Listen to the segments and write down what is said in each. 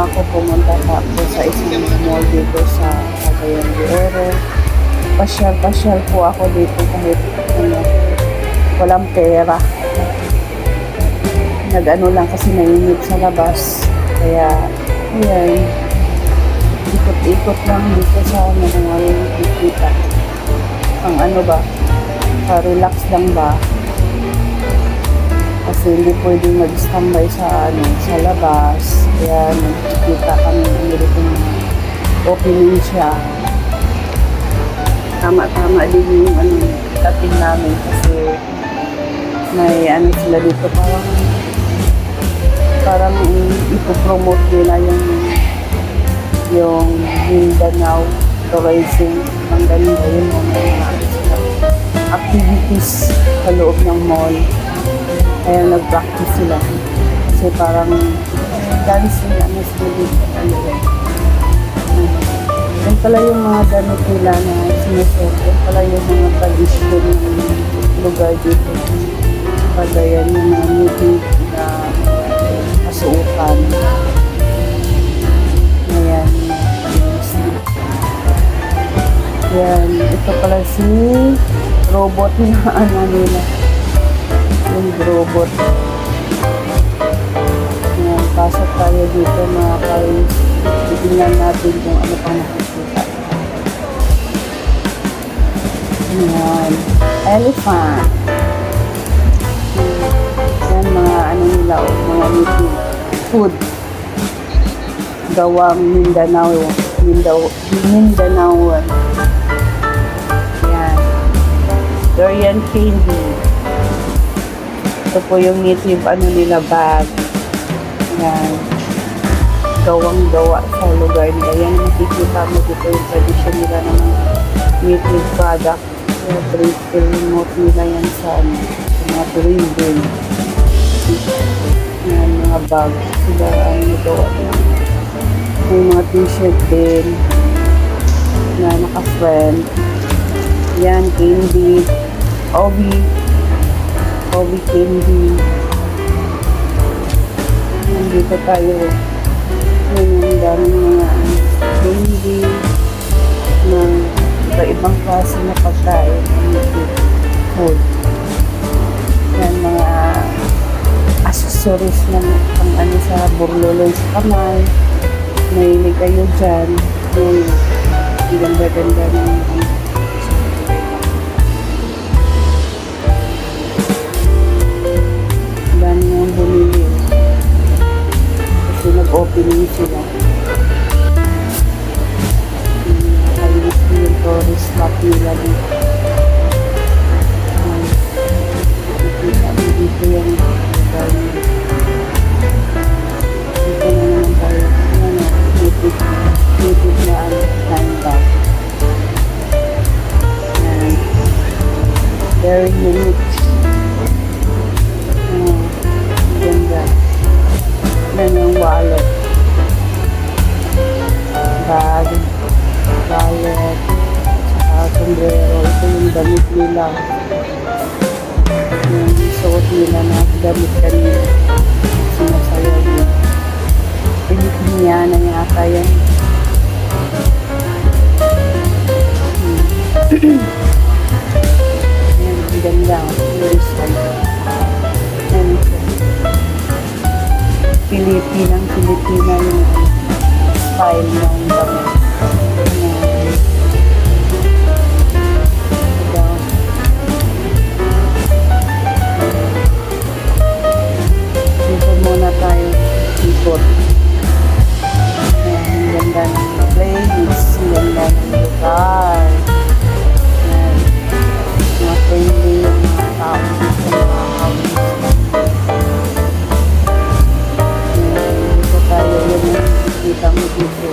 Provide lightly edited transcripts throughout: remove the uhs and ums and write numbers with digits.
ako pumunta po sa isang mall dito sa Cagayan de Oro. Pasyal-pasyal po ako dito kahit walang pera. Nag-ano lang kasi nainip sa labas. Kaya, ayan, ikot-ikot lang dito sa mga nakikita. Ang ano ba, relax lang ba? Kasi hindi pwedeng mag-standby sa labas. Kaya nagkikita kami ng opening siya. Tama-tama din yung dating namin kasi may sila dito parang ipopromote nila yung Mindanao tourism. Ang ganda yun mga activities sa loob ng mall. Kaya nag-practice sila. Kasi parang dancing sila dito. Yan pala yung mga damit nila na sinusuot. Yan pala yung mga tradisyon ng lugar dito. Cagayan yung mga native na kasuotan. Ayan. Yan. Ito pala si robot na nila. Yung robot. Yan. Pasok tayo dito mga parents. Tingnan natin kung ano pang nakikita. Yan. Elephant. Yan mga nila mga native food. Gawang Mindanaoan. Yan. Durian candy. Ito po yung native nila bag. Yan. Gawang-gawa sa lugar nila. Yan ang makikita mo dito yung tradition nila ng native product. Promote nila yan sa mga tourism. Yan, mga bag. Sila ang nagawa nila. May mga t-shirt din na naka-friend. Yan, candy. Obi candy. Nandito tayo. Yan yung daming mga candy na iba-ibang klase na pagkain. Food. Yan, mga accessories na pang sa burloloy sa kamay. Mahilig kayo dyan. Yung ganda-ganda ng dami nang bumili. Kasi nag-opening sila. Nakalinis yung tourist map nila dito. Nakikita mo dito yung lugar nila. Dito na naman tayo. YouTube na handbag. Yan. Very unique. Ganda. Yan yung wallet. Bag. Wallet. Saka sombrero. Ito yung damit nila. Yung suot nila na damit kanina. Sinasayaw nila. Pilipinyana yata yan. Yan, ang ganda. Pilipina yung style ng damit. Dito muna tayo. Ikot. Ang ganda ng place, ang ganda ng lugar. Yan. Mga friendly yung mga tao dito, mga house. Dito tayo, yun yung nakikita mo dito.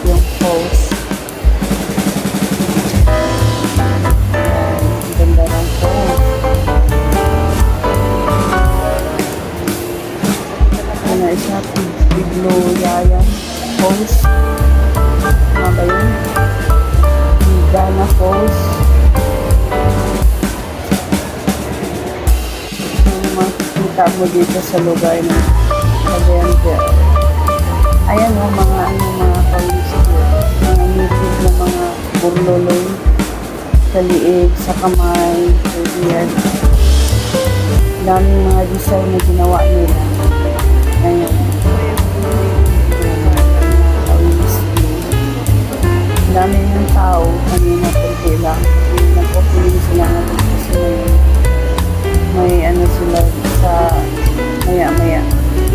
Yung post. Ang ganda ng post. Ano isa, Biglo Yaya Falls. Ano ba yun? Gana Falls. Ano makikita mo dito sa lugar na Cagayan de Oro. liig, sa kamay, pwede yan. Daming mga design na ginawa nila. Ayan. Dami ng tao, kanina kunti lang. Nagpupuling sila natin kasi may ano sila sa maya-maya.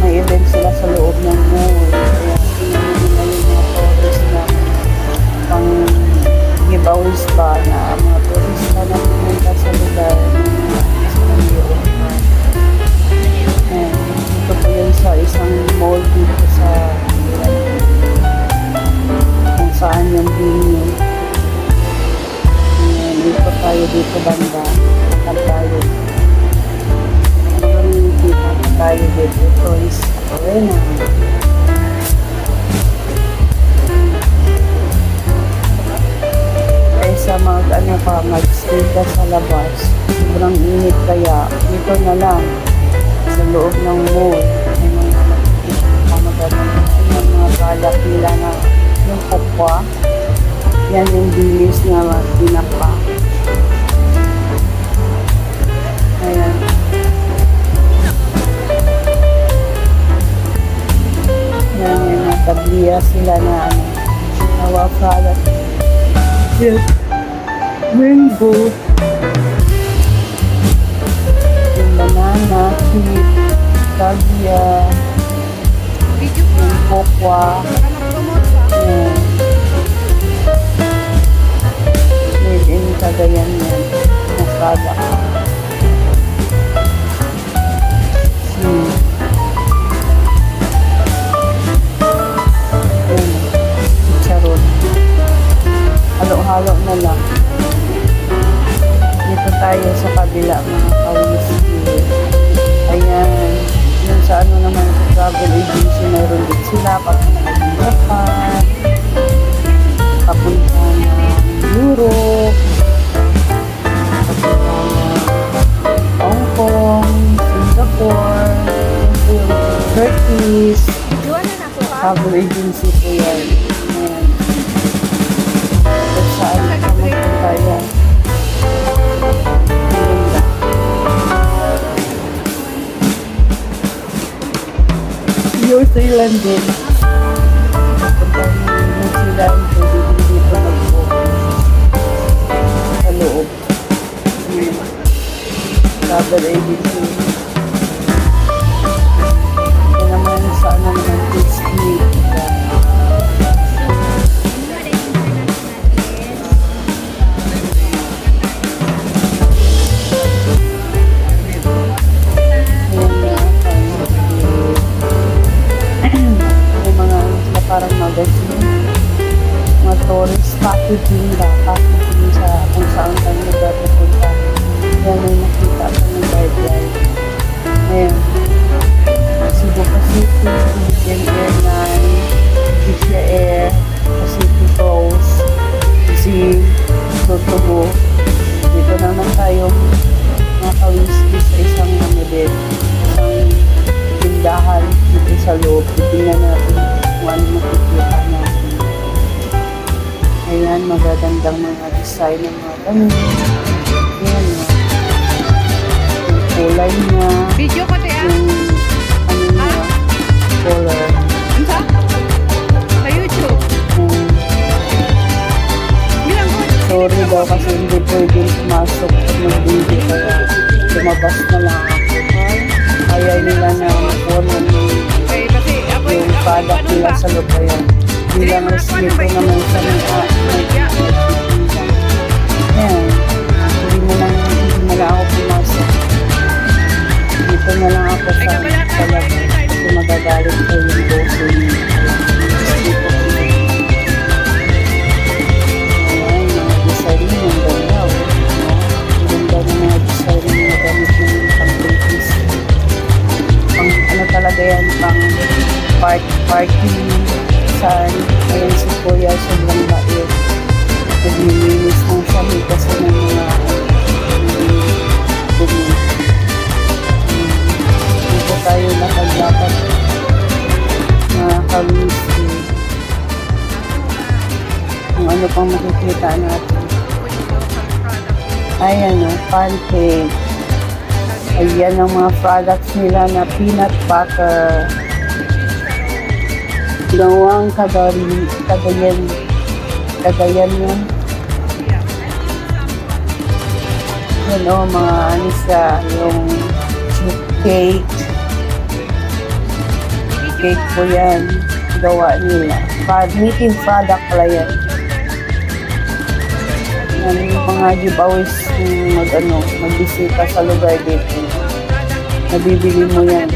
May event sila sa loob ng mall. Kaya pinanili nila yung mga tourist na pang giveaways ba na mga tourist na pumunta sa lugar sa Europe. And ito po yun sa isang mall dito sa kung saan yung venue. And dito tayo dito banda. Takal tayo. Kita tayo dito. Tourist arena. Kaysa mag-stay ka sa labas. Sobrang init kaya. Dito na lang. Sa loob ng mall. May mga mga product nila na yung kokwa. Yan yung bilis na pinapa. Ayan. Yan yung tabliya sila na nawafalat. Yes. Mango. Yung banana, sweet, tabliya, yung kokwa. Yan. Made in Cagayan yan. Masada. Chicharon. Halo-halo na lang. Dito tayo sa kabila mga ka-whiskey. Ayan. Yung sa ano naman sa travel agency, mayroon din sila papunta ng Japan, papunta ng Europe, papunta ng Hong Kong, Singapore, Turkish. Travel agency po yan. Ayan. Kung saan ka magpunta yan. Maganda. New Zealand din. Punta ng New Zealand, pwede din dito mag-book sa loob. Travel agency. Ito naman sa ano naman, Disney. Parang magazine, mga tourist packaging ba, packaging sa kung saan tayo lugar pupunta. Yan ay nakita ko ng guideline. Ayan. Cebu Pacific, Philippine Airlines, Asia Air, Pacific Coast, Zee, Totobo. Dito naman tayo makawiski sa isang namedit, isang tindahan dito sa loob. Tingnan natin kung ano makikita natin. Ayan, magagandang mga design ng mga damit. Ayan na. Yung kulay niya. Video ko tayo. Yung ano niya. Color. Ano? Sa YouTube. Sorry daw kasi hindi pwedeng pumasok ng video kaya lumabas na lang ako. Ayaw nila na makuha yung product nila sa lubayan. Bilang respeto naman sa mga ayan, hindi na lang ako pumasok. Dito na lang ako sa lab kasi magagalit ko yung boso niya. Dito ko na. Ayan, mga design yung ganda. Ang ganda ng mga design yung gamit ng pang-babies. Ano talaga yan, pang party saan. Ayan si Kuya, sobrang bait. Naglilinis ng sabi kasi ng mga dumi. Dito tayo nakaglapat mga ka-whiskey. Kung ano pang makikita natin. Ayan o, pancake. Ayan ang mga products nila na peanut butter. Gawang Cagayan yun. Yan o, mga ano siya, yung cake. Cake po yan. Gawa nila. Meeting product pala yan. Yan yung mga giveaways kung magbisita sa lugar dito. Nabibili mo yan.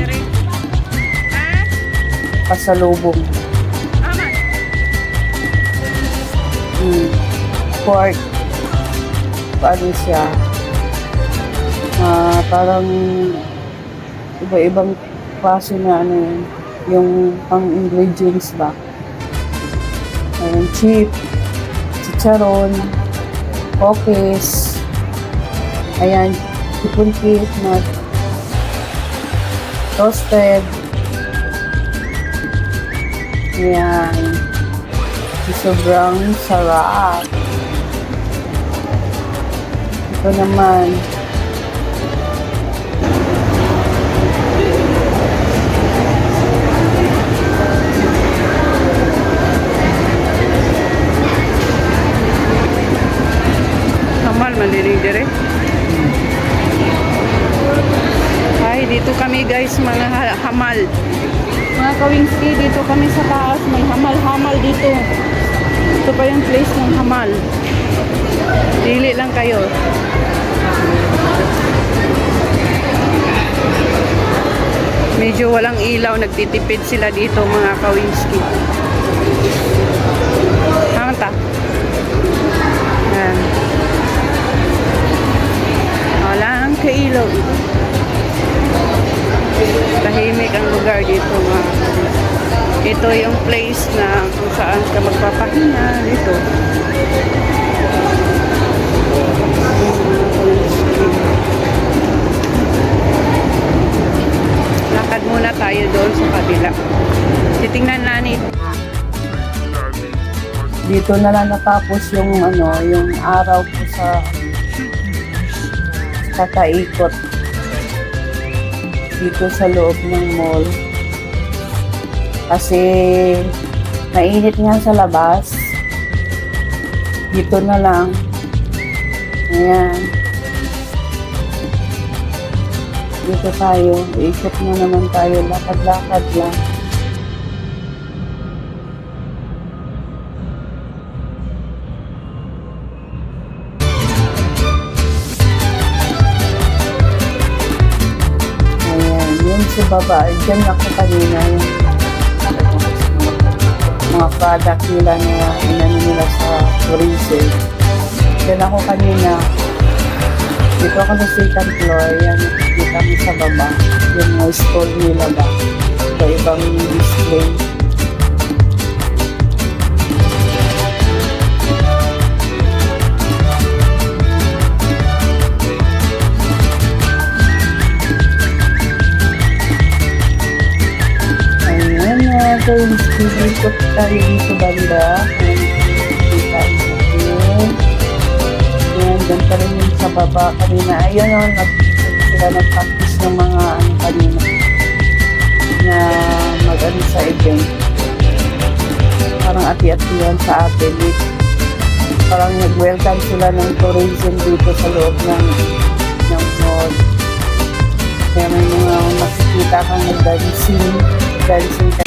Pasalubong. Pork. Paano siya? Parang iba-ibang klase na ano yun. Yung pang-ingredients ba? Ayan, chip, chicharon, cookies, ayan, sipon cake, nut, toasted, ayan, sobrang sarap. Ito naman, Hamal, mandinig dire. Ay, dito kami guys, mga hamal. Mga kawingski, dito kami sa taas. May hamal-hamal dito. Ito pa yung place ng hamal. Dili lang kayo. Medyo walang ilaw, nagtitipid sila dito mga kawingski. Hangta. Yan. Walang kailaw. Tahimik ang lugar dito mga kawingski. Ito yung place na kung saan ka magpapahinga dito. Lakad muna tayo doon sa kabila. Titingnan natin. dito na lang natapos yung yung araw ko sa kakaikot dito sa loob ng mall. Kasi mainit nga sa labas. Dito na lang. Ayan. Dito tayo. Ikot na naman tayo. Lakad-lakad lang. Ayan. Yun sa baba. Diyan ako kanina. Yung mga product nila na inano nila sa tourism. Diyan ako kanina. Dito ako sa second floor. Yan, nakikita mo sa baba. Yung mga store nila ba. Ito ibang display. Ayan na. So, ikot tayo dito banda. Kita natin. Ayan, dyan pa rin yung sa baba kanina. Ayan o, sila nag-practice ng mga kanina na mag-ano sa event. Parang ati-atihan sa atin. Parang nag-welcome sila ng tourism dito sa loob ng mall. Kaya may mga makikita kang nag-dancing ka.